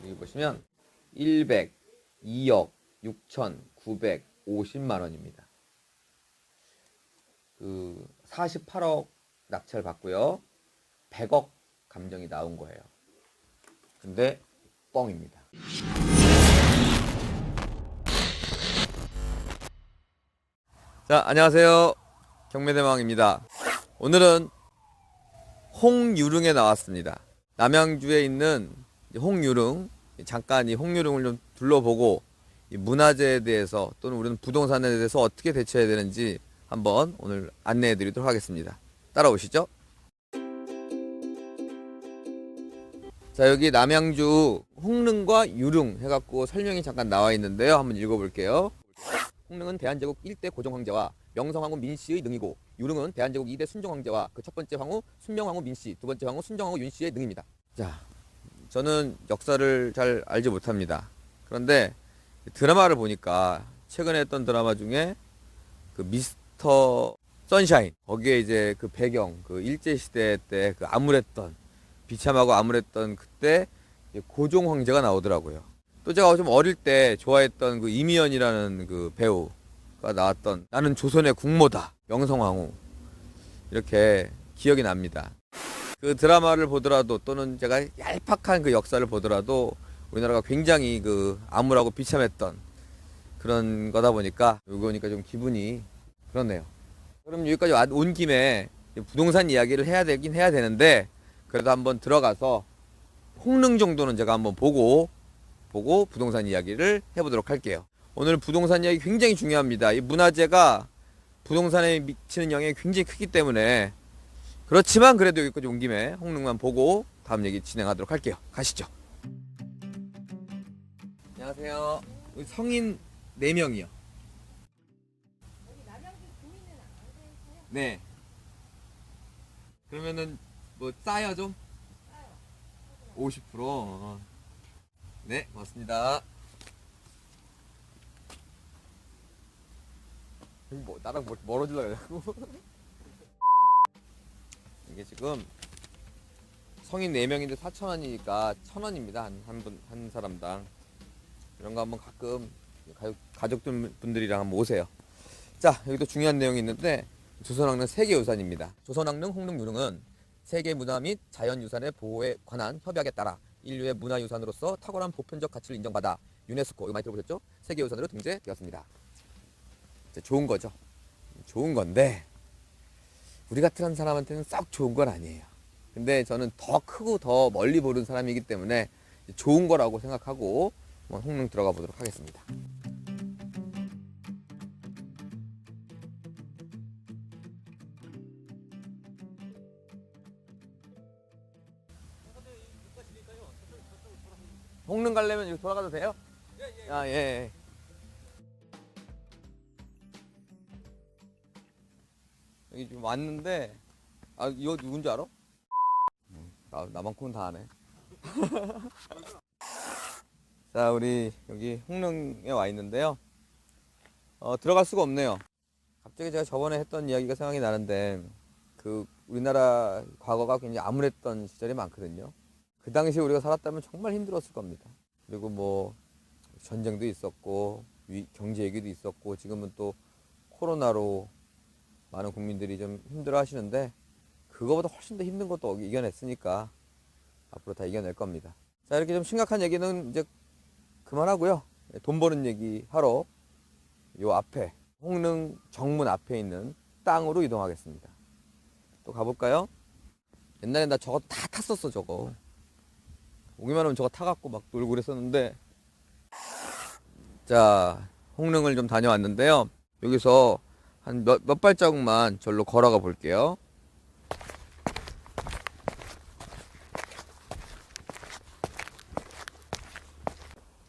여기 보시면 102억 6,950만 원입니다. 그 48억 낙찰 받고요. 100억 감정이 나온 거예요. 근데 뻥입니다. 자, 안녕하세요. 경매대왕입니다. 오늘은 홍유릉에 나왔습니다. 남양주에 있는 홍유릉, 잠깐 이 홍유릉을 좀 둘러보고 이 문화재에 대해서 또는 우리는 부동산에 대해서 어떻게 대처해야 되는지 한번 오늘 안내해 드리도록 하겠습니다. 따라오시죠. 자, 여기 남양주 홍릉과 유릉 해갖고 설명이 잠깐 나와 있는데요. 한번 읽어볼게요. 홍릉은 대한제국 1대 고종황제와 명성황후 민씨의 능이고, 유릉은 대한제국 2대 순종황제와 그 첫 번째 황후 순명황후 민씨, 두 번째 황후 순정황후 윤씨의 능입니다. 자, 저는 역사를 잘 알지 못합니다. 그런데 드라마를 보니까 최근에 했던 드라마 중에 그 미스터 선샤인, 거기에 이제 그 배경, 그 일제시대 때 그 암울했던, 비참하고 암울했던 그때 고종 황제가 나오더라고요. 또 제가 좀 어릴 때 좋아했던 그 이미연이라는 그 배우가 나왔던 나는 조선의 국모다, 명성황후, 이렇게 기억이 납니다. 그 드라마를 보더라도 또는 제가 얄팍한 그 역사를 보더라도 우리나라가 굉장히 그 암울하고 비참했던 그런 거다 보니까 여기 오니까 좀 기분이 그렇네요. 그럼 여기까지 온 김에 부동산 이야기를 해야 되긴 해야 되는데, 그래도 한번 들어가서 홍릉 정도는 제가 한번 보고 부동산 이야기를 해보도록 할게요. 오늘 부동산 이야기 굉장히 중요합니다. 이 문화재가 부동산에 미치는 영향이 굉장히 크기 때문에, 그렇지만 그래도 여기까지 온 김에 홍릉만 보고 다음 얘기 진행하도록 할게요. 가시죠. 안녕하세요. 우리 성인 4명이요. 여기 남양주 주민은 안 되세요? 네. 그러면은 뭐 싸요 좀? 싸요. 50%. 네, 고맙습니다. 뭐 나랑 멀어지려고. 이게 지금 성인 4명인데 4,000원이니까 1,000원입니다. 한 사람당. 이런 거 한번 가끔 가족분들이랑 한번 오세요. 자, 여기도 중요한 내용이 있는데, 조선왕릉 세계유산입니다. 조선왕릉 홍릉유릉은 세계문화 및 자연유산의 보호에 관한 협약에 따라 인류의 문화유산으로서 탁월한 보편적 가치를 인정받아 유네스코, 이거 많이 들어보셨죠? 세계유산으로 등재되었습니다. 좋은 거죠. 좋은 건데 우리 같은 사람한테는 썩 좋은 건 아니에요. 근데 저는 더 크고 더 멀리 보는 사람이기 때문에 좋은 거라고 생각하고 홍릉 들어가 보도록 하겠습니다. 홍릉 가려면 여기 돌아가도 돼요? 아, 예. 여기 지금 왔는데, 아, 이거 누군지 알아? 나만큼은 다 아네. 자, 우리 여기 홍릉에 와 있는데요. 들어갈 수가 없네요. 갑자기 제가 저번에 했던 이야기가 생각이 나는데, 그 우리나라 과거가 굉장히 암울했던 시절이 많거든요. 그 당시에 우리가 살았다면 정말 힘들었을 겁니다. 그리고 뭐 전쟁도 있었고 경제 위기도 있었고, 지금은 또 코로나로 많은 국민들이 좀 힘들어 하시는데, 그거보다 훨씬 더 힘든 것도 이겨냈으니까 앞으로 다 이겨낼 겁니다. 자, 이렇게 좀 심각한 얘기는 이제 그만하고요. 돈 버는 얘기 하러 요 앞에 홍릉 정문 앞에 있는 땅으로 이동하겠습니다. 또 가볼까요? 옛날에 나 저거 다 탔었어. 저거 오기만 하면 저거 타갖고 막 놀고 그랬었는데. 자, 홍릉을 좀 다녀왔는데요. 여기서 한 몇 발자국만 절로 걸어가 볼게요.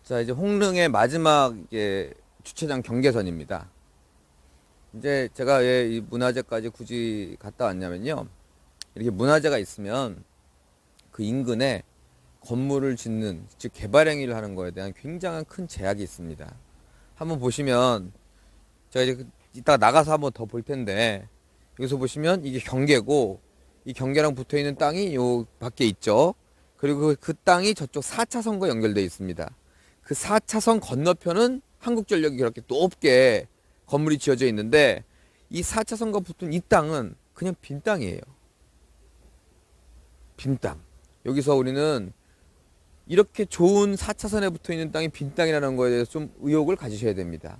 자, 이제 홍릉의 마지막 주차장 경계선입니다. 이제 제가 왜 이 문화재까지 굳이 갔다 왔냐면요. 이렇게 문화재가 있으면 그 인근에 건물을 짓는, 즉 개발 행위를 하는 거에 대한 굉장한 큰 제약이 있습니다. 한번 보시면, 제가 이제 이따가 나가서 한번 더 볼 텐데, 여기서 보시면 이게 경계고, 이 경계랑 붙어 있는 땅이 요 밖에 있죠. 그리고 그 땅이 저쪽 4차선과 연결되어 있습니다. 그 4차선 건너편은 한국전력이 그렇게 높게 건물이 지어져 있는데 이 4차선과 붙은 이 땅은 그냥 빈 땅이에요. 빈 땅. 여기서 우리는 이렇게 좋은 4차선에 붙어 있는 땅이 빈 땅이라는 거에 대해서 좀 의혹을 가지셔야 됩니다.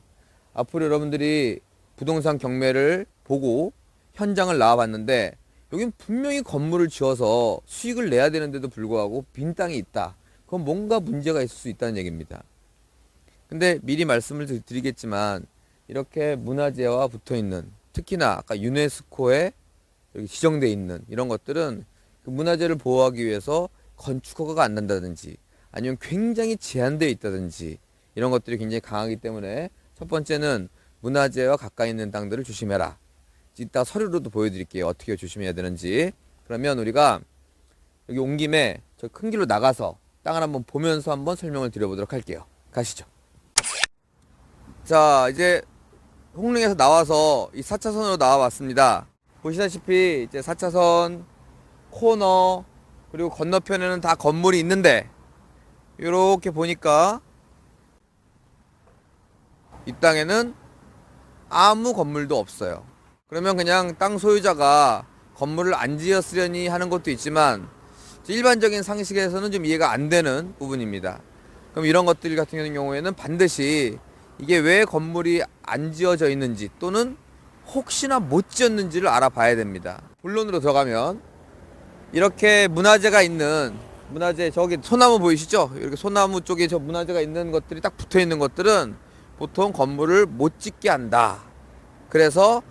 앞으로 여러분들이 부동산 경매를 보고 현장을 나와봤는데 여긴 분명히 건물을 지어서 수익을 내야 되는데도 불구하고 빈 땅이 있다. 그건 뭔가 문제가 있을 수 있다는 얘기입니다. 근데 미리 말씀을 드리겠지만 이렇게 문화재와 붙어 있는, 특히나 아까 유네스코에 여기 지정되어 있는 이런 것들은 그 문화재를 보호하기 위해서 건축 허가가 안 난다든지 아니면 굉장히 제한되어 있다든지 이런 것들이 굉장히 강하기 때문에 첫 번째는 문화재와 가까이 있는 땅들을 조심해라. 이따 서류로도 보여드릴게요. 어떻게 조심해야 되는지. 그러면 우리가 여기 온 김에 저 큰 길로 나가서 땅을 한번 보면서 한번 설명을 드려보도록 할게요. 가시죠. 자, 이제 홍릉에서 나와서 이 4차선으로 나와봤습니다. 보시다시피 이제 4차선 코너 그리고 건너편에는 다 건물이 있는데 이렇게 보니까 이 땅에는 아무 건물도 없어요. 그러면 그냥 땅 소유자가 건물을 안 지었으려니 하는 것도 있지만 일반적인 상식에서는 좀 이해가 안 되는 부분입니다. 그럼 이런 것들 같은 경우에는 반드시 이게 왜 건물이 안 지어져 있는지 또는 혹시나 못 지었는지를 알아봐야 됩니다. 본론으로 들어가면 이렇게 문화재가 있는, 문화재 저기 소나무 보이시죠? 이렇게 소나무 쪽에 저 문화재가 있는 것들이 딱 붙어 있는 것들은 보통 건물을 못 짓게 한다. 그래서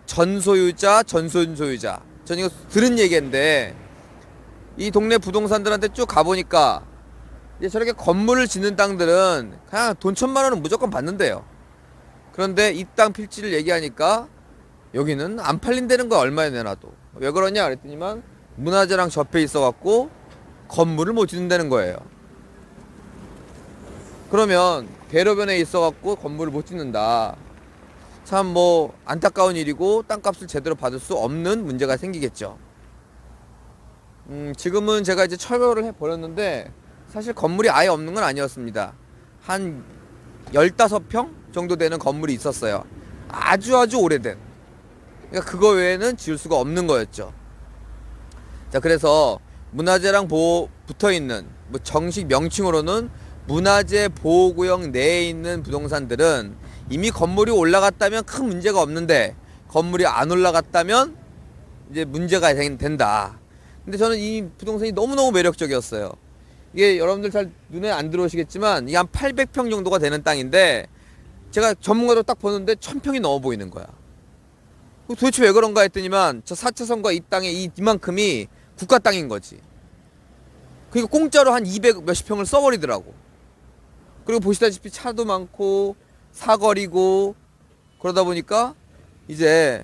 전소유자, 전손소유자. 전 이거 들은 얘기인데 이 동네 부동산들한테 쭉 가보니까 이제 저렇게 건물을 짓는 땅들은 그냥 돈 1,000만 원은 무조건 받는데요. 그런데 이 땅 필지를 얘기하니까 여기는 안 팔린다는 거야. 얼마에 내놔도. 왜 그러냐 그랬더니만 문화재랑 접해 있어갖고 건물을 못 짓는다는 거예요. 그러면 대로변에 있어갖고 건물을 못 짓는다. 참 뭐 안타까운 일이고 땅값을 제대로 받을 수 없는 문제가 생기겠죠. 지금은 제가 이제 철거를 해버렸는데 사실 건물이 아예 없는 건 아니었습니다. 한 15평 정도 되는 건물이 있었어요. 아주 오래된. 그러니까 그거 외에는 지을 수가 없는 거였죠. 자, 그래서 문화재랑 붙어있는 뭐 정식 명칭으로는 문화재 보호구역 내에 있는 부동산들은 이미 건물이 올라갔다면 큰 문제가 없는데 건물이 안 올라갔다면 이제 문제가 된다. 근데 저는 이 부동산이 너무너무 매력적이었어요. 이게 여러분들 잘 눈에 안 들어오시겠지만 이게 한 800평 정도가 되는 땅인데 제가 전문가로 딱 보는데 1,000평이 넘어 보이는 거야. 도대체 왜 그런가 했더니만 저 4차선과 이 땅의 이만큼이 국가 땅인 거지. 그러니까 공짜로 한 200 몇십 평을 써버리더라고. 그리고 보시다시피 차도 많고 사거리고 그러다 보니까 이제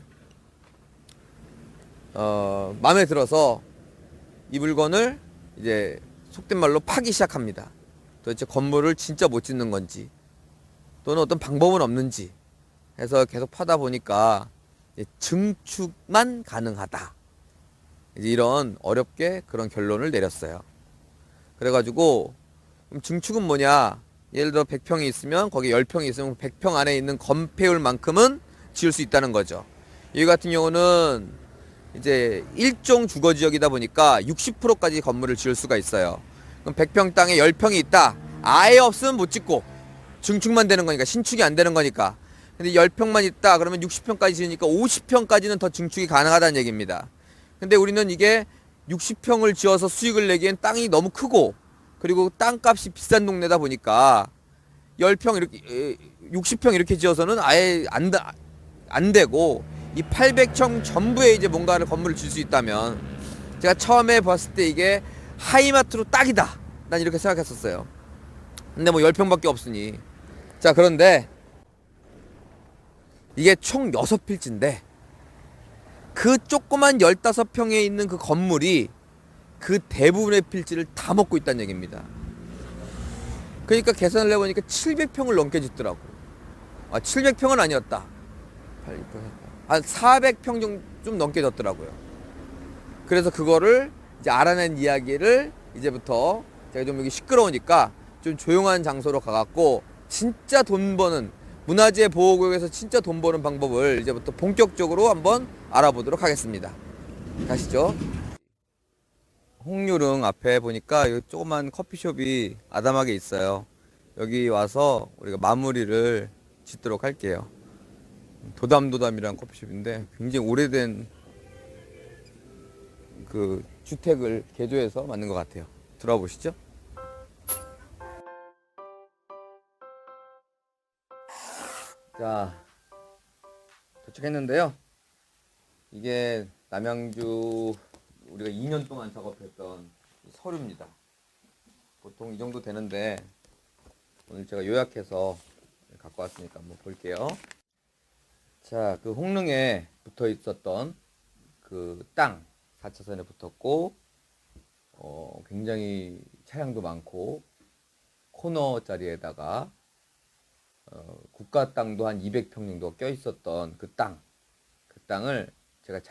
마음에 들어서 이 물건을 이제 속된 말로 파기 시작합니다. 도대체 건물을 진짜 못 짓는 건지 또는 어떤 방법은 없는지 해서 계속 파다 보니까 증축만 가능하다. 이제 이런 어렵게 그런 결론을 내렸어요. 그래가지고 그럼 증축은 뭐냐? 예를 들어 100평이 있으면 거기 10평이 있으면 100평 안에 있는 건폐율만큼은 지을 수 있다는 거죠. 여기 같은 경우는 이제 일종 주거지역이다 보니까 60%까지 건물을 지을 수가 있어요. 그럼 100평 땅에 10평이 있다. 아예 없으면 못 짓고 증축만 되는 거니까, 신축이 안 되는 거니까. 근데 10평만 있다 그러면 60평까지 지으니까 50평까지는 더 증축이 가능하다는 얘기입니다. 근데 우리는 이게 60평을 지어서 수익을 내기엔 땅이 너무 크고 그리고 땅값이 비싼 동네다 보니까 10평 이렇게 60평 이렇게 지어서는 아예 안 되고 이 800평 전부에 이제 뭔가를 건물을 질 수 있다면 제가 처음에 봤을 때 이게 하이마트로 딱이다. 난 이렇게 생각했었어요. 근데 뭐 10평밖에 없으니. 자, 그런데 이게 총 6필지인데 그 조그만 15평에 있는 그 건물이 그 대부분의 필지를 다 먹고 있다는 얘기입니다. 그러니까 계산을 해보니까 700평을 넘게 짓더라고. 700평은 아니었다. 한 400평 정도 좀 넘게 졌더라고요. 그래서 그거를 이제 알아낸 이야기를 이제부터 제가 좀 여기 시끄러우니까 좀 조용한 장소로 가갖고 진짜 돈 버는 문화재 보호구역에서 진짜 돈 버는 방법을 이제부터 본격적으로 한번 알아보도록 하겠습니다. 가시죠. 홍유릉 앞에 보니까 여기 조그만 커피숍이 아담하게 있어요. 여기 와서 우리가 마무리를 짓도록 할게요. 도담도담이라는 커피숍인데 굉장히 오래된 그 주택을 개조해서 만든 것 같아요. 들어가 보시죠. 자, 도착했는데요. 이게 남양주 우리가 2년 동안 작업했던 서류입니다. 보통 이 정도 되는데 오늘 제가 요약해서 갖고 왔으니까 한번 볼게요. 자, 그 홍릉에 붙어 있었던 그 땅 4차선에 붙었고 굉장히 차량도 많고 코너 자리에다가 국가 땅도 한 200평 정도 껴 있었던 그 땅을 제가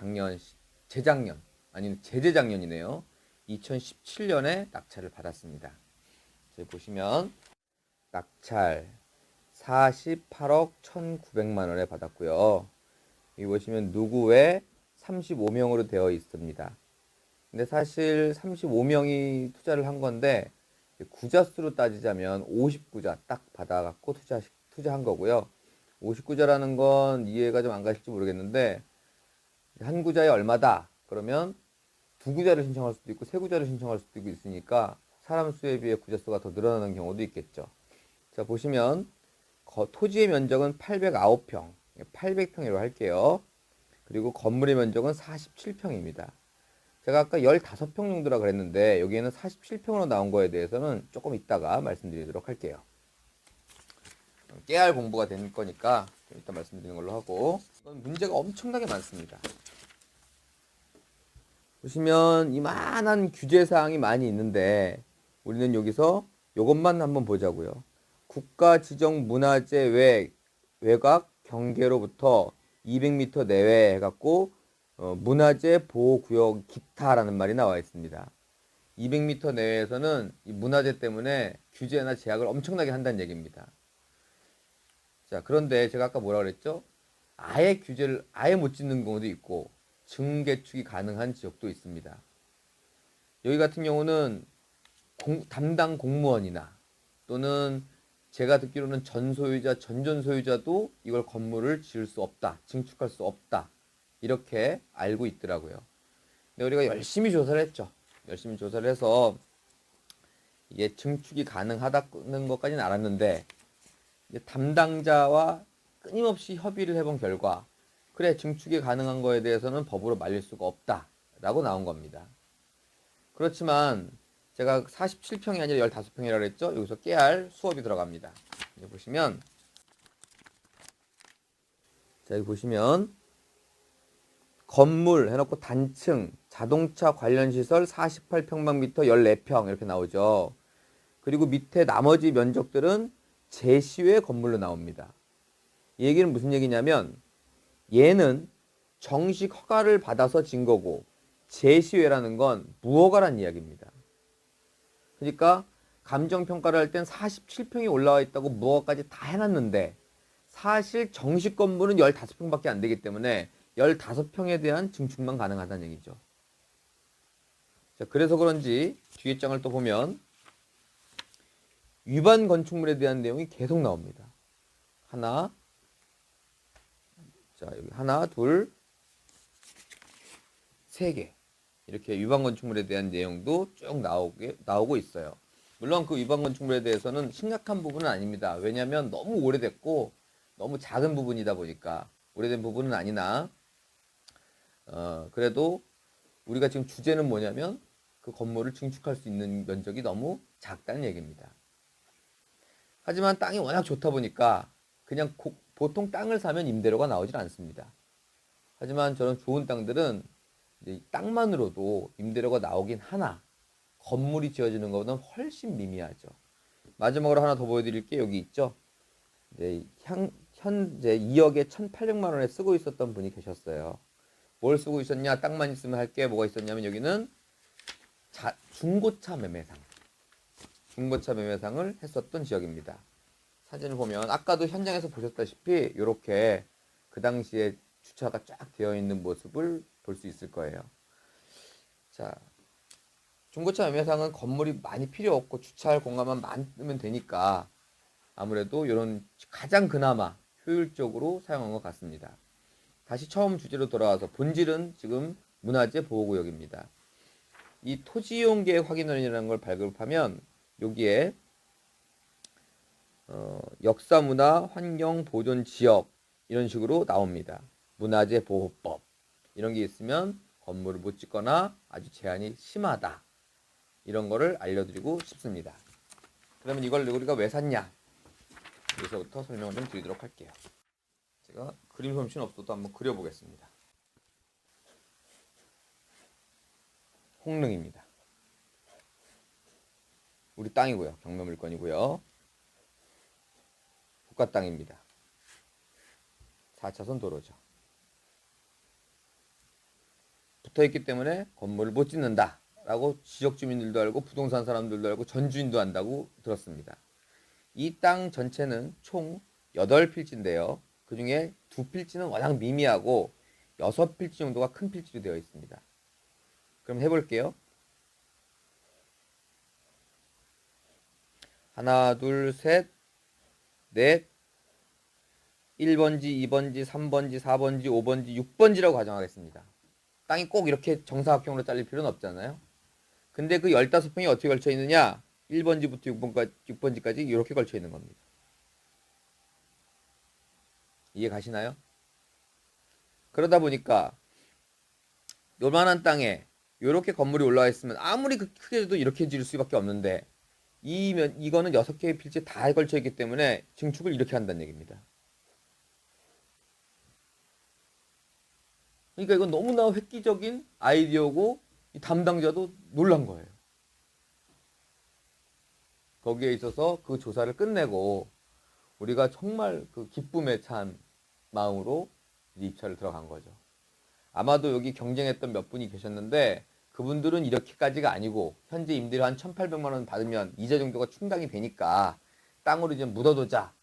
재작년 아니면 재작년이네요. 2017년에 낙찰을 받았습니다. 저기 보시면 낙찰 48억 1,900만 원에 받았고요. 여기 보시면 누구의 35명으로 되어 있습니다. 근데 사실 35명이 투자를 한 건데 구자 수로 따지자면 50구자 딱 받아갖고 투자한 거고요. 50구자라는 건 이해가 좀 안 가실지 모르겠는데 한 구자에 얼마다 그러면 두 구자를 신청할 수도 있고 세 구자를 신청할 수도 있으니까 사람 수에 비해 구자 수가 더 늘어나는 경우도 있겠죠. 자, 보시면 토지의 면적은 809평 800평이라고 할게요. 그리고 건물의 면적은 47평입니다. 제가 아까 15평 정도라 그랬는데 여기에는 47평으로 나온 거에 대해서는 조금 이따가 말씀드리도록 할게요. 깨알 공부가 된 거니까 좀 이따 말씀드리는 걸로 하고, 이건 문제가 엄청나게 많습니다. 보시면 이만한 규제사항이 많이 있는데 우리는 여기서 이것만 한번 보자고요. 국가 지정 문화재 외곽 경계로부터 200m 내외 해갖고 문화재 보호구역 기타라는 말이 나와 있습니다. 200m 내외에서는 이 문화재 때문에 규제나 제약을 엄청나게 한다는 얘기입니다. 자, 그런데 제가 아까 뭐라 그랬죠? 아예 규제를 아예 못 짓는 경우도 있고 증개축이 가능한 지역도 있습니다. 여기 같은 경우는 담당 공무원이나 또는 제가 듣기로는 전소유자, 전전소유자도 이걸 건물을 지을 수 없다, 증축할 수 없다 이렇게 알고 있더라고요. 근데 우리가 열심히 조사를 했죠. 열심히 조사를 해서 이게 증축이 가능하다는 것까지는 알았는데 담당자와 끊임없이 협의를 해본 결과 그래 증축이 가능한 거에 대해서는 법으로 말릴 수가 없다라고 나온 겁니다. 그렇지만 제가 47평이 아니라 15평이라고 했죠. 여기서 깨알 수업이 들어갑니다. 여기 보시면 자, 여기 보시면 건물 해놓고 단층 자동차 관련 시설 48평방미터 14평 이렇게 나오죠. 그리고 밑에 나머지 면적들은 제시외 건물로 나옵니다. 이 얘기는 무슨 얘기냐면 얘는 정식 허가를 받아서 진 거고 제시외라는 건 무허가란 이야기입니다. 그러니까 감정평가를 할 땐 47평이 올라와 있다고 무허가까지 다 해놨는데 사실 정식 건물은 15평밖에 안 되기 때문에 15평에 대한 증축만 가능하다는 얘기죠. 자, 그래서 그런지 뒤에 장을 또 보면 위반 건축물에 대한 내용이 계속 나옵니다. 여기 하나, 둘, 세 개. 이렇게 위반 건축물에 대한 내용도 쭉 나오고 있어요. 물론 그 위반 건축물에 대해서는 심각한 부분은 아닙니다. 왜냐하면 너무 오래됐고 너무 작은 부분이다 보니까 오래된 부분은 아니나 그래도 우리가 지금 주제는 뭐냐면 그 건물을 증축할 수 있는 면적이 너무 작다는 얘기입니다. 하지만 땅이 워낙 좋다 보니까 그냥 보통 땅을 사면 임대료가 나오질 않습니다. 하지만 저런 좋은 땅들은 이제 땅만으로도 임대료가 나오긴 하나 건물이 지어지는 것보다는 훨씬 미미하죠. 마지막으로 하나 더 보여드릴게요. 여기 있죠. 이제 현재 2억에 1,800만 원에 쓰고 있었던 분이 계셨어요. 뭘 쓰고 있었냐? 땅만 있으면 할게. 뭐가 있었냐면 여기는 중고차 매매상. 중고차 매매상을 했었던 지역입니다. 사진을 보면 아까도 현장에서 보셨다시피 이렇게 그 당시에 주차가 쫙 되어 있는 모습을 볼 수 있을 거예요. 자, 중고차 매매상은 건물이 많이 필요 없고 주차할 공간만 많으면 되니까 아무래도 이런 가장 그나마 효율적으로 사용한 것 같습니다. 다시 처음 주제로 돌아와서 본질은 지금 문화재 보호구역입니다. 이 토지이용계획 확인원이라는 걸 발급하면 여기에 역사문화 환경보존지역 이런 식으로 나옵니다. 문화재 보호법 이런 게 있으면 건물을 못 짓거나 아주 제한이 심하다 이런 거를 알려드리고 싶습니다. 그러면 이걸 우리가 왜 샀냐 여기서부터 설명을 좀 드리도록 할게요. 제가 그림 솜씨는 없어도 한번 그려보겠습니다. 홍릉입니다. 우리 땅이고요. 경매물건이고요. 국가 땅입니다. 4차선 도로죠. 붙어있기 때문에 건물을 못 짓는다 라고 지역 주민들도 알고 부동산 사람들도 알고 전주인도 안다고 들었습니다. 이 땅 전체는 총 8필지인데요. 그 중에 2필지는 워낙 미미하고 6필지 정도가 큰 필지로 되어 있습니다. 그럼 해볼게요. 하나, 둘, 셋, 넷, 1번지, 2번지, 3번지, 4번지, 5번지, 6번지라고 가정하겠습니다. 땅이 꼭 이렇게 정사각형으로 잘릴 필요는 없잖아요. 근데 그 15평이 어떻게 걸쳐 있느냐? 1번지부터 6번지까지 이렇게 걸쳐 있는 겁니다. 이해 가시나요? 그러다 보니까 요만한 땅에 이렇게 건물이 올라와 있으면 아무리 크게 해도 이렇게 지을 수밖에 없는데 이거는 6개의 필지에 다 걸쳐 있기 때문에 증축을 이렇게 한다는 얘기입니다. 그러니까 이건 너무나 획기적인 아이디어고 이 담당자도 놀란 거예요. 거기에 있어서 그 조사를 끝내고 우리가 정말 그 기쁨에 찬 마음으로 입찰을 들어간 거죠. 아마도 여기 경쟁했던 몇 분이 계셨는데 그분들은 이렇게까지가 아니고 현재 임대료 한 1,800만 원 받으면 이자 정도가 충당이 되니까 땅으로 이제 묻어두자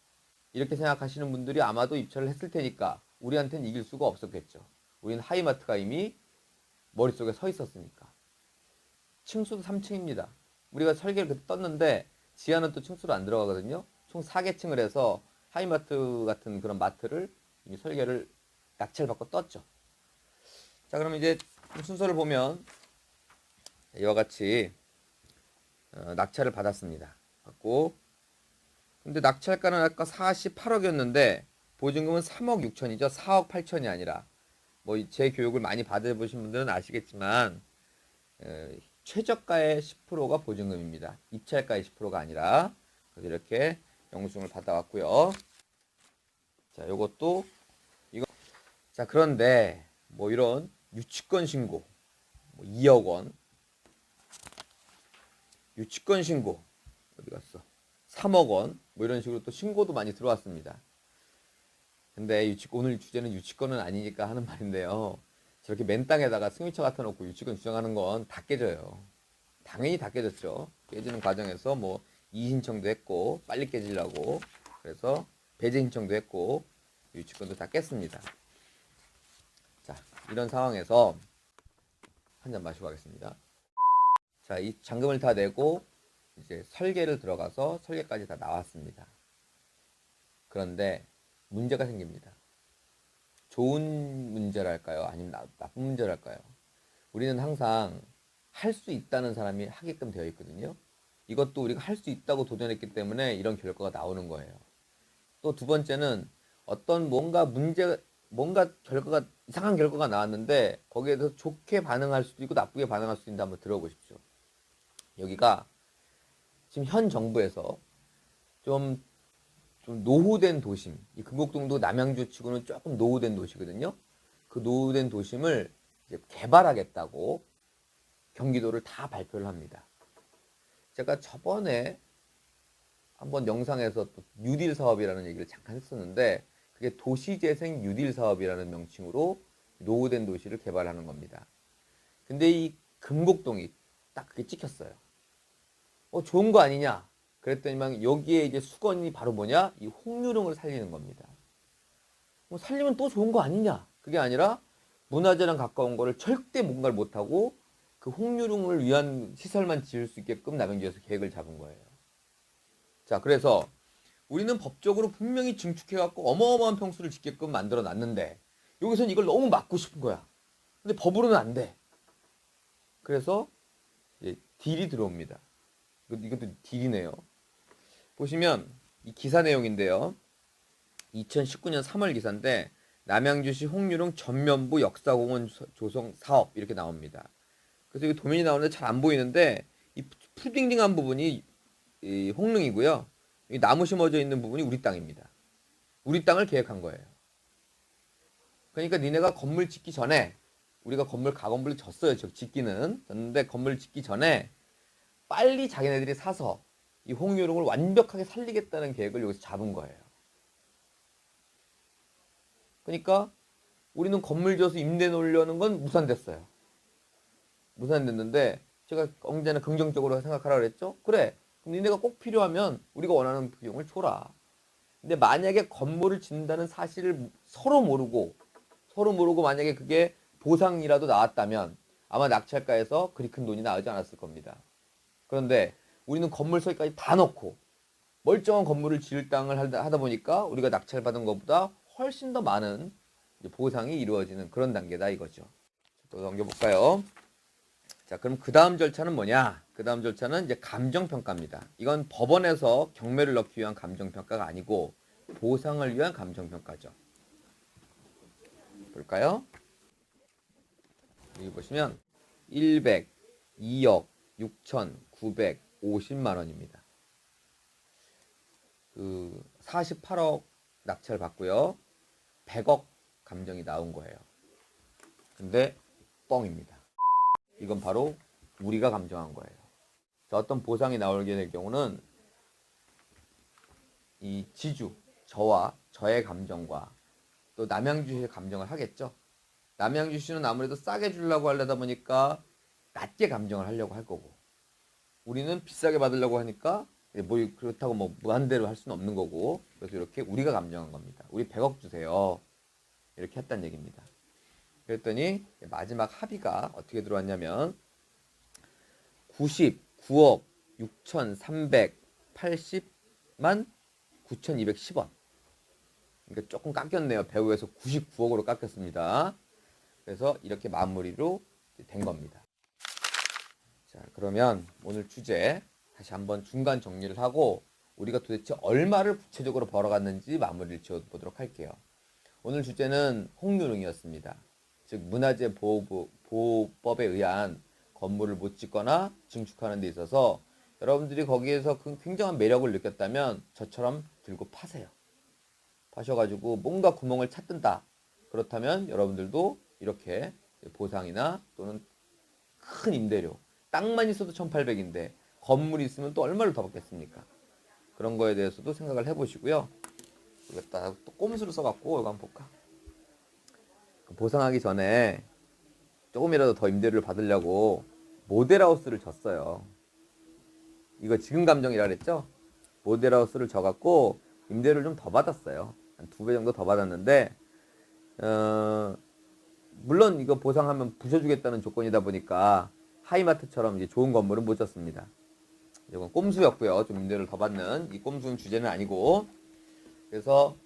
이렇게 생각하시는 분들이 아마도 입찰을 했을 테니까 우리한테는 이길 수가 없었겠죠. 우리는 하이마트가 이미 머릿속에 서 있었으니까. 층수도 3층입니다. 우리가 설계를 그때 떴는데 지하는 또 층수로 안 들어가거든요. 총 4개층을 해서 하이마트 같은 그런 마트를 이미 설계를 낙찰 받고 떴죠. 자, 그럼 이제 순서를 보면 이와 같이 낙찰을 받았습니다. 받고 근데 낙찰가는 아까 48억이었는데 보증금은 3억 6천이죠. 4억 8천이 아니라 뭐 제 교육을 많이 받아보신 분들은 아시겠지만 최저가의 10%가 보증금입니다. 입찰가의 10%가 아니라 그래서 이렇게 영수증을 받아왔고요. 자, 요것도 이거 자 그런데 뭐 이런 유치권 신고 뭐 2억 원 유치권 신고 어디 갔어? 3억 원 뭐 이런 식으로 또 신고도 많이 들어왔습니다. 근데 오늘 주제는 유치권은 아니니까 하는 말인데요. 저렇게 맨 땅에다가 승유차 갖다 놓고 유치권 주장하는 건 다 깨져요. 당연히 다 깨졌죠. 깨지는 과정에서 뭐 이의신청도 했고 빨리 깨지려고 그래서 배제 신청도 했고 유치권도 다 깼습니다. 자, 이런 상황에서 한 잔 마시고 가겠습니다. 자, 이 잔금을 다 내고 이제 설계를 들어가서 설계까지 다 나왔습니다. 그런데 문제가 생깁니다. 좋은 문제랄까요? 아니면 나쁜 문제랄까요? 우리는 항상 할 수 있다는 사람이 하게끔 되어 있거든요. 이것도 우리가 할 수 있다고 도전했기 때문에 이런 결과가 나오는 거예요. 또 두 번째는 어떤 뭔가 결과가 이상한 결과가 나왔는데 거기에 대해서 좋게 반응할 수도 있고 나쁘게 반응할 수도 있는데 한번 들어보십시오. 여기가 지금 현 정부에서 좀 노후된 도심, 이 금곡동도 남양주 치고는 조금 노후된 도시거든요. 그 노후된 도심을 이제 개발하겠다고 경기도를 다 발표를 합니다. 제가 저번에 한번 영상에서 또 뉴딜 사업이라는 얘기를 잠깐 했었는데 그게 도시재생 뉴딜 사업이라는 명칭으로 노후된 도시를 개발하는 겁니다. 근데 이 금곡동이 딱 그게 찍혔어요. 좋은 거 아니냐? 그랬더니만 여기에 이제 수건이 바로 뭐냐? 이 홍유릉을 살리는 겁니다. 살리면 또 좋은 거 아니냐? 그게 아니라 문화재랑 가까운 거를 절대 뭔가를 못하고 그 홍유릉을 위한 시설만 지을 수 있게끔 남양주에서 계획을 잡은 거예요. 자, 그래서 우리는 법적으로 분명히 증축해갖고 어마어마한 평수를 짓게끔 만들어 놨는데 여기서는 이걸 너무 막고 싶은 거야. 근데 법으로는 안 돼. 그래서 이제 딜이 들어옵니다. 이것도 딜이네요. 보시면 이 기사 내용인데요. 2019년 3월 기사인데 남양주시 홍유릉 전면부 역사공원 조성 사업 이렇게 나옵니다. 그래서 이 도면이 나오는데 잘 안 보이는데 이 푸딩딩한 부분이 이 홍릉이고요. 이 나무 심어져 있는 부분이 우리 땅입니다. 우리 땅을 계획한 거예요. 그러니까 니네가 건물 짓기 전에 우리가 가건물을 졌어요. 짓기는 졌는데 건물 짓기 전에 빨리 자기네들이 사서 이 홍유릉을 완벽하게 살리겠다는 계획을 여기서 잡은 거예요. 그러니까 우리는 건물 지어서 임대 놓으려는 건 무산됐어요. 무산됐는데 제가 언제나 긍정적으로 생각하라 그랬죠? 그래. 그럼 니네가 꼭 필요하면 우리가 원하는 비용을 줘라. 근데 만약에 건물을 짓는다는 사실을 서로 모르고 만약에 그게 보상이라도 나왔다면 아마 낙찰가에서 그리 큰 돈이 나오지 않았을 겁니다. 그런데 우리는 건물 서기까지 다 넣고 멀쩡한 건물을 지을 땅을 하다 보니까 우리가 낙찰받은 것보다 훨씬 더 많은 보상이 이루어지는 그런 단계다 이거죠. 또 넘겨볼까요? 자, 그럼 그 다음 절차는 뭐냐? 그 다음 절차는 이제 감정평가입니다. 이건 법원에서 경매를 넣기 위한 감정평가가 아니고 보상을 위한 감정평가죠. 볼까요? 여기 보시면 102억 6,950만 원입니다. 그 48억 낙찰 받고요. 100억 감정이 나온 거예요. 근데 뻥입니다. 이건 바로 우리가 감정한 거예요. 자, 어떤 보상이 나오게 될 경우는 이 지주, 저와 저의 감정과 또 남양주시의 감정을 하겠죠. 남양주시는 아무래도 싸게 주려고 하려다 보니까 낮게 감정을 하려고 할 거고 우리는 비싸게 받으려고 하니까 뭐 그렇다고 뭐 무한대로 할 수는 없는 거고 그래서 이렇게 우리가 감정한 겁니다. 우리 100억 주세요. 이렇게 했단 얘기입니다. 그랬더니 마지막 합의가 어떻게 들어왔냐면 99억 6,380만 9,210원. 그러니까 조금 깎였네요. 배후에서 99억으로 깎였습니다. 그래서 이렇게 마무리로 된 겁니다. 자, 그러면 오늘 주제 다시 한번 중간 정리를 하고 우리가 도대체 얼마를 구체적으로 벌어갔는지 마무리를 지어보도록 할게요. 오늘 주제는 홍유릉이었습니다. 즉 문화재 보호법에 의한 건물을 못 짓거나 증축하는 데 있어서 여러분들이 거기에서 굉장한 매력을 느꼈다면 저처럼 들고 파세요. 파셔가지고 뭔가 구멍을 찾든다. 그렇다면 여러분들도 이렇게 보상이나 또는 큰 임대료 땅만 있어도 1,800인데 건물이 있으면 또 얼마를 더 받겠습니까? 그런 거에 대해서도 생각을 해보시고요. 이거 또 꼼수를 써갖고 이거 한번 볼까? 보상하기 전에 조금이라도 더 임대료를 받으려고 모델하우스를 졌어요. 이거 지금 감정이라 그랬죠? 모델하우스를 져갖고 임대료를 좀 더 받았어요. 한 2배 정도 더 받았는데 물론 이거 보상하면 부셔주겠다는 조건이다 보니까 하이마트처럼 이제 좋은 건물은 못 졌습니다. 이건 꼼수였고요. 좀 임대료를 더 받는 이 꼼수는 주제는 아니고 그래서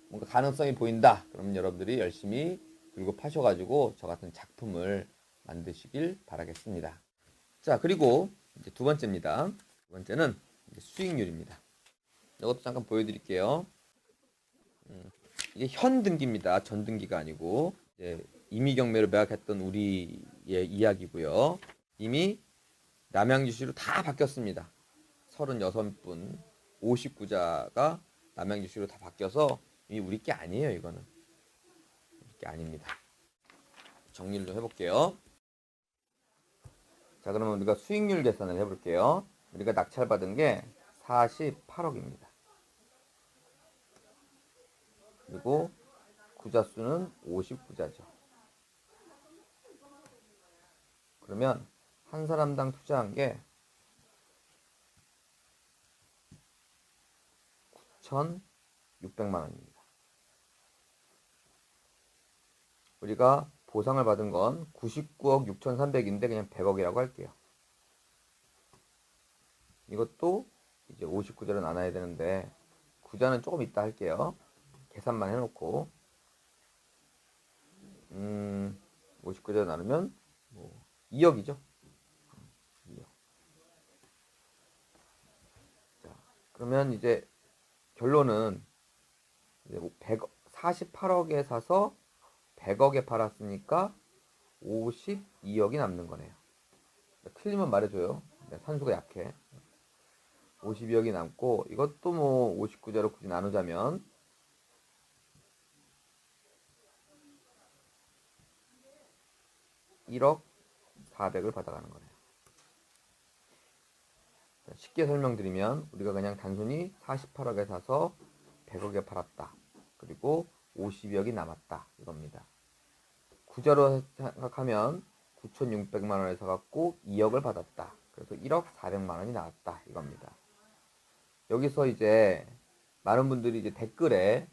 뭔가 가능성이 보인다. 그러면 여러분들이 열심히 들고 파셔가지고 저 같은 작품을 만드시길 바라겠습니다. 자, 그리고 이제 두 번째입니다. 두 번째는 이제 수익률입니다. 이것도 잠깐 보여드릴게요. 이게 현 등기입니다. 전 등기가 아니고 이제 임의 경매를 매각했던 우리의 이야기고요. 이미 남양주시로 다 바뀌었습니다. 36분 59자가 남양주시로 다 바뀌어서 이미 우리 게 아니에요. 이거는 우리 게 아닙니다. 정리를 좀 해볼게요. 자, 그러면 우리가 수익률 계산을 해볼게요. 우리가 낙찰받은 게 48억입니다. 그리고 구자 수는 59자죠. 그러면 한 사람당 투자한 게 9,600만 원입니다. 우리가 보상을 받은 건 99억 6,300인데 그냥 100억이라고 할게요. 이것도 이제 59자로 나눠야 되는데 구자는 조금 이따 할게요. 계산만 해놓고 59자로 나누면 2억이죠. 2억. 자, 그러면 이제 결론은 이제 48억에 사서 100억에 팔았으니까 52억이 남는 거네요. 틀리면 말해줘요. 산수가 약해. 52억이 남고 이것도 59자로 굳이 나누자면 1억 400을 받아가는 거네요. 쉽게 설명드리면 우리가 그냥 단순히 48억에 사서 100억에 팔았다. 그리고 52억이 남았다. 이겁니다. 구자로 생각하면 9,600만 원에 사갖고 2억을 받았다. 그래서 1억 400만 원이 나왔다. 이겁니다. 여기서 이제 많은 분들이 이제 댓글에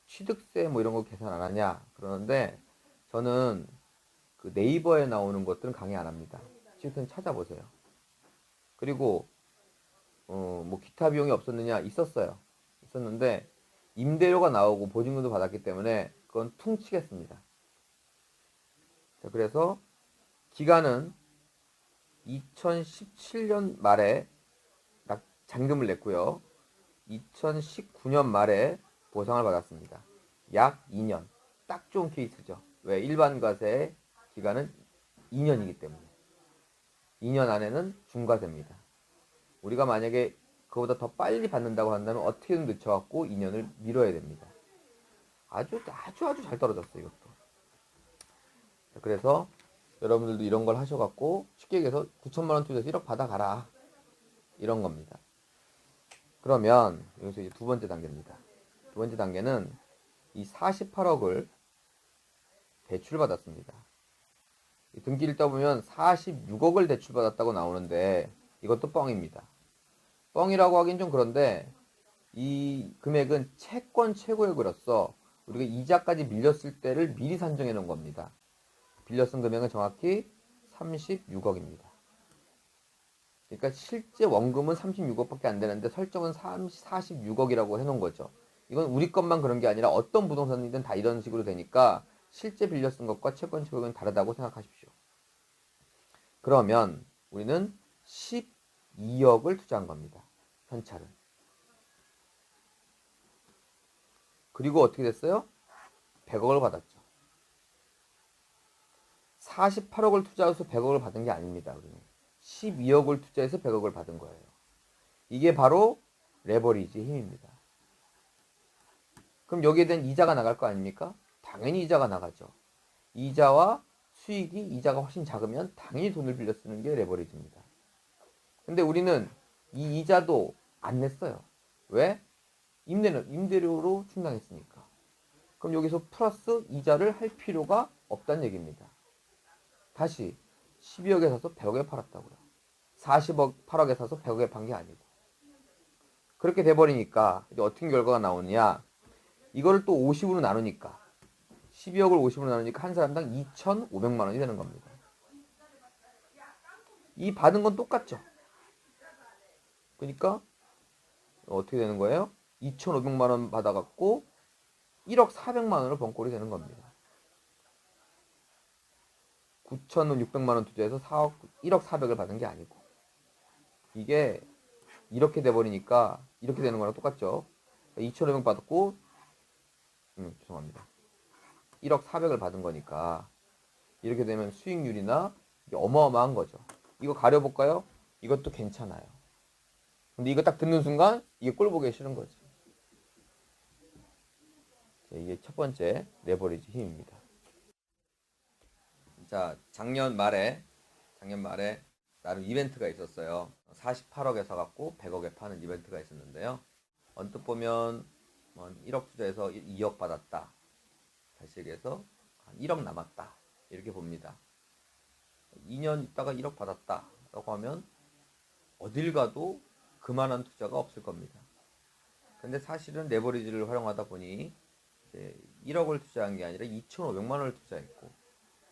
취득세 이런 거 계산 안 하냐 그러는데 저는 그 네이버에 나오는 것들은 강의 안 합니다. 취득세 찾아보세요. 그리고 기타 비용이 없었느냐 있었어요. 있었는데 임대료가 나오고 보증금도 받았기 때문에 그건 퉁치겠습니다. 자, 그래서 기간은 2017년 말에 잔금을 냈고요. 2019년 말에 보상을 받았습니다. 약 2년. 딱 좋은 케이스죠. 왜? 일반 과세의 기간은 2년이기 때문에. 2년 안에는 중과세입니다. 우리가 만약에 그보다 더 빨리 받는다고 한다면 어떻게든 늦춰갖고 2년을 미뤄야 됩니다. 아주 잘 떨어졌어요, 이것도. 그래서 여러분들도 이런 걸 하셔갖고 쉽게 얘기해서 9천만 원 투자해서 1억 받아가라. 이런 겁니다. 그러면 여기서 이제 두 번째 단계입니다. 두 번째 단계는 이 48억을 대출받았습니다. 등기 읽다 보면 46억을 대출받았다고 나오는데 이것도 뻥입니다. 뻥이라고 하긴 좀 그런데 이 금액은 채권 최고액으로서 우리가 이자까지 밀렸을 때를 미리 산정해 놓은 겁니다. 빌려 쓴 금액은 정확히 36억입니다. 그러니까 실제 원금은 36억밖에 안 되는데 설정은 46억이라고 해놓은 거죠. 이건 우리 것만 그런 게 아니라 어떤 부동산이든 다 이런 식으로 되니까 실제 빌려 쓴 것과 채권 최고액은 다르다고 생각하십시오. 그러면 우리는 12억을 투자한 겁니다. 현찰은. 그리고 어떻게 됐어요? 100억을 받았죠. 48억을 투자해서 100억을 받은 게 아닙니다. 우리는 12억을 투자해서 100억을 받은 거예요. 이게 바로 레버리지의 힘입니다. 그럼 여기에 대한 이자가 나갈 거 아닙니까? 당연히 이자가 나가죠. 이자와 수익이 이자가 훨씬 작으면 당연히 돈을 빌려 쓰는 게 레버리지입니다. 근데 우리는 이 이자도 안 냈어요. 왜? 임대료로 충당했으니까. 그럼 여기서 플러스 이자를 할 필요가 없다는 얘기입니다. 다시 12억에 사서 100억에 팔았다고요. 8억에 사서 100억에 판 게 아니고. 그렇게 돼버리니까 이제 어떤 결과가 나오느냐. 이거를 또 50으로 나누니까 12억을 50으로 나누니까 한 사람당 2,500만 원이 되는 겁니다. 이 받은 건 똑같죠. 그러니까 어떻게 되는 거예요? 2,500만 원 받아갖고 1억 400만 원을 번 꼴이 되는 겁니다. 9,600만 원 투자해서 1억 400을 받은 게 아니고. 이게 이렇게 돼버리니까 이렇게 되는 거랑 똑같죠. 2,500 받았고 죄송합니다. 1억 400을 받은 거니까 이렇게 되면 수익률이나 이게 어마어마한 거죠. 이거 가려볼까요? 이것도 괜찮아요. 근데 이거 딱 듣는 순간 이게 꼴 보기 싫은 거지. 자, 이게 첫 번째 레버리지 힘입니다. 자, 작년 말에 나름 이벤트가 있었어요. 48억에 사갖고 100억에 파는 이벤트가 있었는데요. 언뜻 보면 1억 투자해서 2억 받았다. 다시 얘기해서 1억 남았다. 이렇게 봅니다. 2년 있다가 1억 받았다라고 하면 어딜 가도 그만한 투자가 없을 겁니다. 근데 사실은 레버리지를 활용하다 보니 이제 1억을 투자한 게 아니라 2,500만 원을 투자했고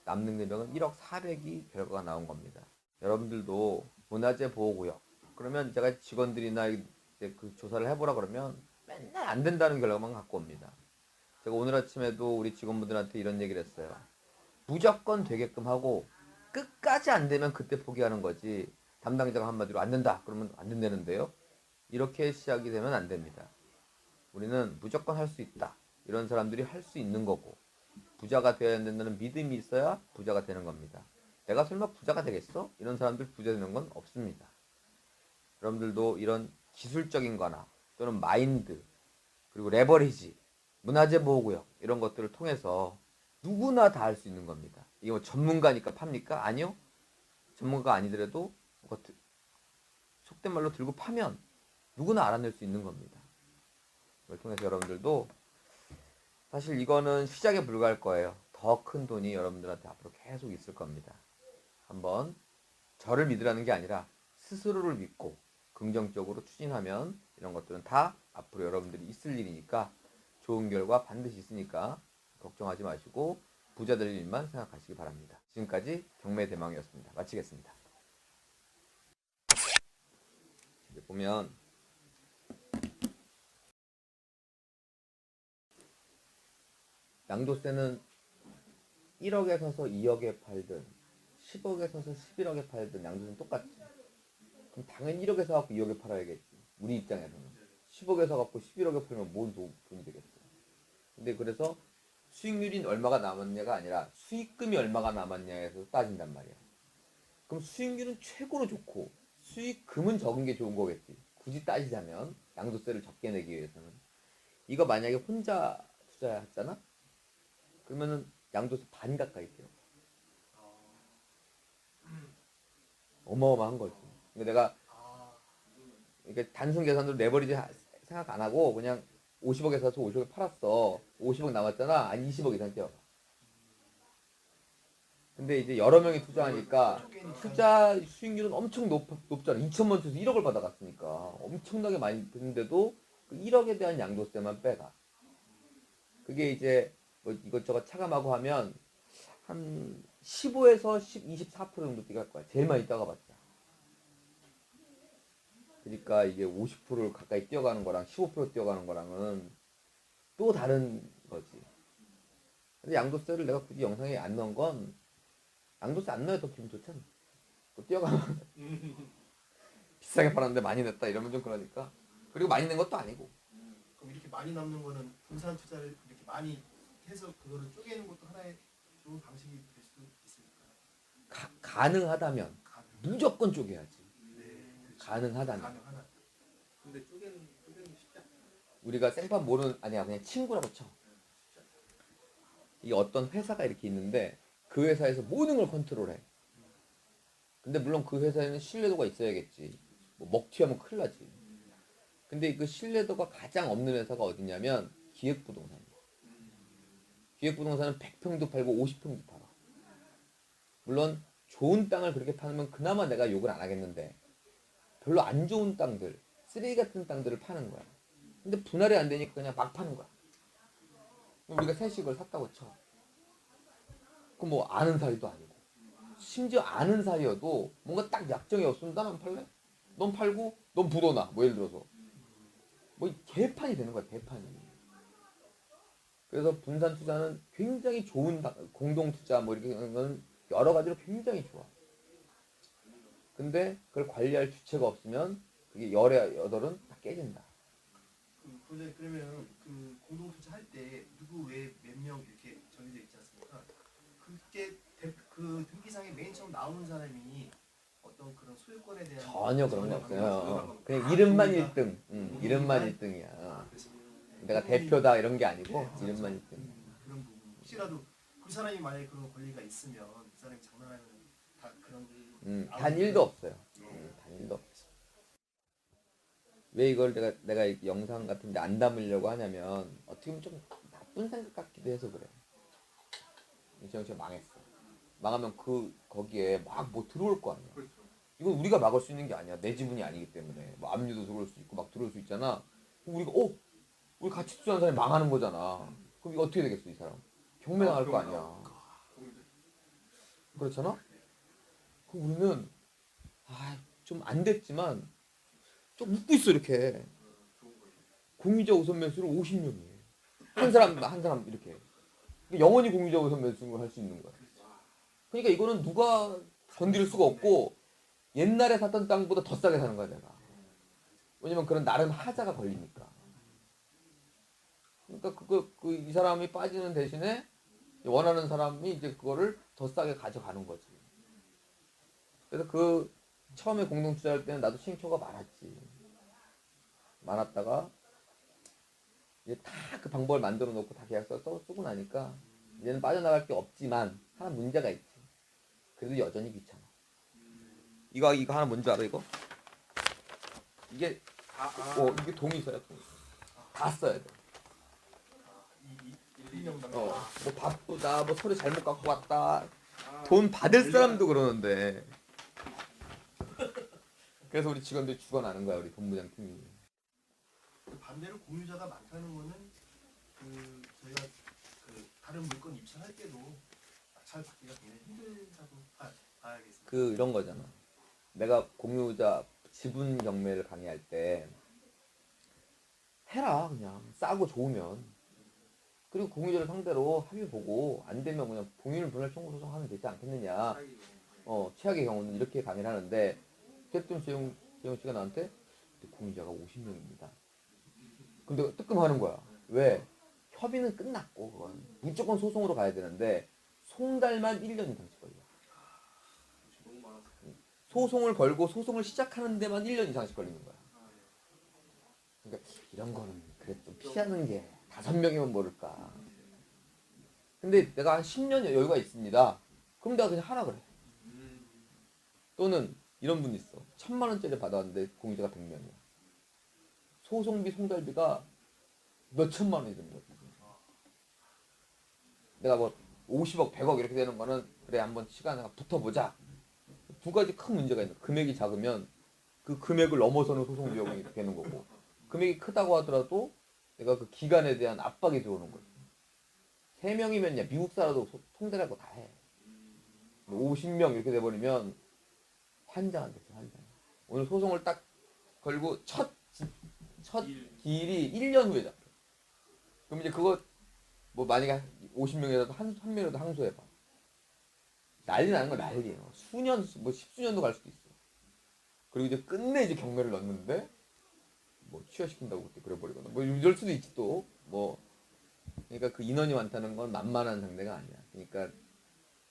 남는 금액은 1억 4백이 결과가 나온 겁니다. 여러분들도 문화재 보호구역 그러면 제가 직원들이나 이제 그 조사를 해보라 그러면 맨날 안 된다는 결과만 갖고 옵니다. 제가 오늘 아침에도 우리 직원분들한테 이런 얘기를 했어요. 무조건 되게끔 하고 끝까지 안 되면 그때 포기하는 거지. 담당자가 한마디로 안 된다 그러면 안 된다는데요. 이렇게 시작이 되면 안 됩니다. 우리는 무조건 할 수 있다. 이런 사람들이 할 수 있는 거고 부자가 되어야 된다는 믿음이 있어야 부자가 되는 겁니다. 내가 설마 부자가 되겠어? 이런 사람들 부자 되는 건 없습니다. 여러분들도 이런 기술적인 거나 또는 마인드 그리고 레버리지 문화재 보호구역 이런 것들을 통해서 누구나 다 할 수 있는 겁니다. 이게 뭐 전문가니까 팝니까? 아니요. 전문가가 아니더라도 속된 말로 들고 파면 누구나 알아낼 수 있는 겁니다. 이걸 통해서 여러분들도 사실 이거는 시작에 불과할 거예요. 더 큰 돈이 여러분들한테 앞으로 계속 있을 겁니다. 한번 저를 믿으라는 게 아니라 스스로를 믿고 긍정적으로 추진하면 이런 것들은 다 앞으로 여러분들이 있을 일이니까 좋은 결과 반드시 있으니까 걱정하지 마시고 부자 될 일만 생각하시기 바랍니다. 지금까지 경매대망이었습니다. 마치겠습니다. 이제 보면 양도세는 1억에 사서 2억에 팔든 10억에 사서 11억에 팔든 양도세는 똑같지. 그럼 당연히 1억에 사갖고 2억에 팔아야겠지. 우리 입장에서는 10억에 사갖고 11억에 팔면 뭔 돈이 되겠어. 근데 그래서 수익률이 얼마가 남았냐가 아니라 수익금이 얼마가 남았냐에서 따진단 말이야. 그럼 수익률은 최고로 좋고 수익금은 적은 게 좋은 거겠지. 굳이 따지자면 양도세를 적게 내기 위해서는. 이거 만약에 혼자 투자했잖아? 그러면은 양도세 반 가까이 돼요. 어마어마한 거지. 그러니까 내가 이게 단순 계산으로 레버리지 생각 안 하고 그냥 50억에 사서 50억에 팔았어. 50억 남았잖아. 아니 20억 이상 뛰어가. 근데 이제 여러 명이 투자하니까 투자 수익률은 엄청 높잖아. 2천만 원에서 1억을 받아갔으니까 엄청나게 많이 드는데도 그 1억에 대한 양도세만 빼가. 그게 이제 뭐 이것저것 차감하고 하면 한 15에서 24% 정도 뛰어갈 거야. 제일 많이 뛰어가봤자. 그러니까 이게 50%를 가까이 뛰어가는 거랑 15% 뛰어가는 거랑은 또 다른 거지. 근데 양도세를 내가 굳이 영상에 안 넣은 건 양도세 안 넣어야 더 기분 좋잖아. 또 뛰어가면 비싸게 팔았는데 많이 냈다 이러면 좀 그러니까. 그리고 많이 낸 것도 아니고. 그럼 이렇게 많이 남는 거는 분산 투자를 이렇게 많이 해서 그거를 쪼개는 것도 하나의 좋은 방식이 될 수도 있습니까? 가능하다면 무조건 쪼개야지. 네, 그렇죠. 가능하다면. 가능하다. 근데 쪼개는 쉽지 않아. 우리가 생판 모르는 아니야 그냥 친구라고 쳐. 이게 어떤 회사가 이렇게 있는데 그 회사에서 모든 걸 컨트롤해. 근데 물론 그 회사에는 신뢰도가 있어야겠지. 뭐 먹튀하면 큰일 나지. 근데 그 신뢰도가 가장 없는 회사가 어디냐면 기획부동산이야. 기획부동산은 100평도 팔고 50평도 팔아. 물론 좋은 땅을 그렇게 파면 그나마 내가 욕을 안 하겠는데 별로 안 좋은 땅들, 쓰레기 같은 땅들을 파는 거야. 근데 분할이 안 되니까 그냥 막 파는 거야. 우리가 셋이 그걸 샀다고 쳐. 그럼 뭐 아는 사이도 아니고. 심지어 아는 사이여도 뭔가 딱 약정이 없으면 난 안 팔래? 넌 팔고 넌 부도나. 뭐 예를 들어서. 뭐 개판이 되는 거야, 개판이. 그래서 분산 투자는 굉장히 좋은 공동 투자 뭐 이렇게 하는 건 여러 가지로 굉장히 좋아. 근데 그걸 관리할 주체가 없으면 그게 열의 여덟은 다 깨진다. 그러면 그 공동 투자할 때 누구 외 몇 명 이렇게 정해져 있지 않습니까? 그게 그 등기상에 맨 처음 나오는 사람이 어떤 그런 소유권에 대한 전혀 그런 거 없어요. 없어요. 그냥 이름만 종이가- 1등. 이름만 종이만? 1등이야. 그래서 내가 대표다 이런 게 아니고 네, 이름만 1등. 그런 부분 혹시라도 그 사람이 만약에 그런 권리가 있으면 그 사람이 장난하면 다 그런 단 1도 없어요. 단 1도 없어. 왜 이걸 내가 이렇게 영상 같은데 안 담으려고 하냐면 어떻게 보면 좀 나쁜 생각 같기도 해서 그래. 지금 망했어. 망하면 거기에 막 뭐 들어올 거 아니야. 그렇죠. 이건 우리가 막을 수 있는 게 아니야. 내 지분이 아니기 때문에. 뭐 압류도 들어올 수 있고 막 들어올 수 있잖아. 그럼 우리가 우리 같이 투자한 사람이 망하는 거잖아. 그럼 이거 어떻게 되겠어, 이 사람? 경매 나갈 거 아니야. 그렇잖아? 그럼 우리는 좀 안 됐지만 좀 웃고 있어 이렇게. 공유자 우선 매수를 50명이에요. 한 사람 이렇게. 영원히 공유자 우선 매수를 할 수 있는 거야. 그러니까 이거는 누가 건드릴 수가 없고 옛날에 샀던 땅보다 더 싸게 사는 거야 내가. 왜냐면 그런 나름 하자가 걸리니까. 그러니까 이 사람이 빠지는 대신에 원하는 사람이 이제 그거를 더 싸게 가져가는 거지. 그래서 처음에 공동 투자할 때는 나도 시행착오가 많았다가 이제 다 그 방법을 만들어 놓고 다 계약서 쓰고 나니까 이제는 빠져나갈 게 없지만 하나 문제가 있지. 그래도 여전히 귀찮아. 이거 하나 뭔지 알아 이거? 이게 이게 동이 있어요. 다 써야 돼. 뭐 바쁘다, 뭐 서류 잘못 갖고 왔다. 돈 받을 사람도 그러는데. 그래서 우리 직원들이 죽어나는 거야, 우리 본부장 팀이. 반대로 공유자가 많다는 거는 저희가 다른 물건 입찰할 때도 낙찰 받기가 굉장히 힘들다고 봐야겠습니다. 이런 거잖아. 내가 공유자 지분 경매를 강의할 때 해라 그냥 싸고 좋으면. 그리고 공유자를 상대로 합의 보고 안 되면 그냥 공유를 분할 청구 소송하면 되지 않겠느냐. 최악의 경우는 이렇게 강의를 하는데 그랬더니 재용 씨가 나한테 공유자가 50명입니다. 근데 뜨끔하는 거야. 왜? 협의는 끝났고 그건 무조건 소송으로 가야 되는데 송달만 1년 이상씩 걸려. 소송을 걸고 소송을 시작하는 데만 1년 이상씩 걸리는 거야. 그러니까 이런 거는 그래 좀 피하는 게 5명이면 모를까. 근데 내가 한 10년 여유가 있습니다. 그럼 내가 그냥 하라 그래. 또는 이런 분 있어. 1,000만 원짜리 받았는데 공유자가 100명이야. 소송비, 송달비가 몇 천만 원이 드는 거지. 내가 뭐 50억, 100억 이렇게 되는 거는 그래 한번 시간에 붙어보자. 두 가지 큰 문제가 있는 거야. 금액이 작으면 그 금액을 넘어서는 소송 비용이 되는 거고, 금액이 크다고 하더라도 내가 그 기간에 대한 압박이 들어오는 거지. 3명이면 야 미국 살아도 통달하고 다 해. 50명 이렇게 돼버리면 환장한댔어, 환장. 오늘 소송을 딱 걸고 첫 기일이 1년 후에 잡혀. 그럼 이제 그거 뭐 만약에 50명이라도 한 명이라도 항소해봐. 난리 나는 거 난리예요. 수년, 뭐 10수년도 갈 수도 있어. 그리고 이제 끝내 이제 경매를 넣는데 뭐 취하시킨다고 그래 버리거나 뭐 이럴 수도 있지 또. 뭐 그러니까 그 인원이 많다는 건 만만한 상대가 아니야. 그러니까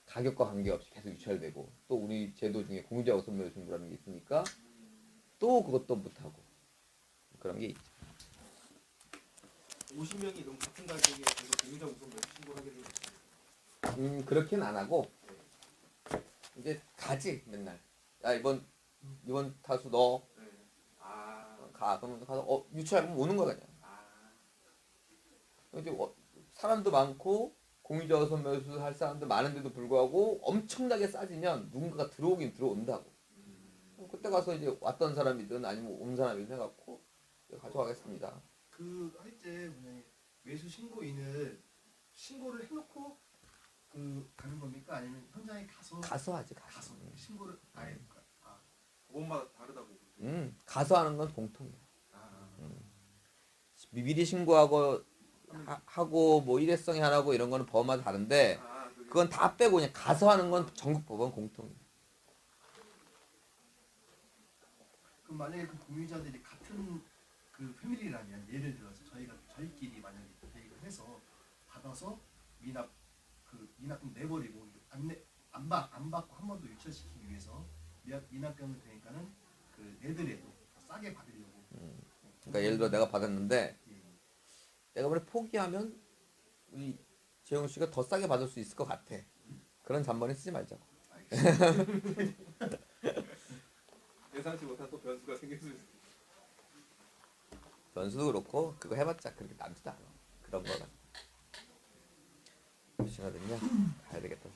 가격과 관계없이 계속 유찰되고 또 우리 제도 중에 공유자 우선매수 신고라는 게 있으니까 또 그것도 못하고 그런 게 있죠. 50명이 너무 같은 가격에 계속 공유자 우선 매수 신고를 하게 되면 그렇게는 안 하고 이제 가지 맨날. 야 이번 타수 너 가. 그러면 가서 유치하면 오는 거야 그냥. 이제 사람도 많고 공유자 우선 매수 할 사람도 많은데도 불구하고 엄청나게 싸지면 누군가가 들어오긴 들어온다고. 그때 가서 이제 왔던 사람이든 아니면 온 사람이든 해갖고 가져가겠습니다. 할 때 매수 신고인을 신고를 해놓고 가는 겁니까? 아니면 현장에 가서 하지. 신고를 아예 법원마다 다르다고. 가서 하는 건 공통이야. 미리 신고하고 하고 뭐 일회성이 하라고 이런 거는 법마다 다른데 그건 다 빼고 그냥 가서 하는 건 전국 법원 공통이야. 그럼 만약에 그 공유자들이 같은 패밀리라면 예를 들어서 저희끼리 만약에 계획을 해서 받아서 미납금 내버리고 안 받고 한 번 더 유찰시키기 위해서 미납금을 되니까는 내더라도 싸게 받으려고. 그러니까 예를 들어 내가 받았는데 내가 만약 포기하면 우리 재용 씨가 더 싸게 받을 수 있을 것 같아. 그런 잔머리 쓰지 말자고. 예상치 못한 또 변수가 생길 수 있어. 변수도 그렇고 그거 해봤자 그렇게 남지도 않아. 그런 거가. 시간이거든요. 가야 되겠다.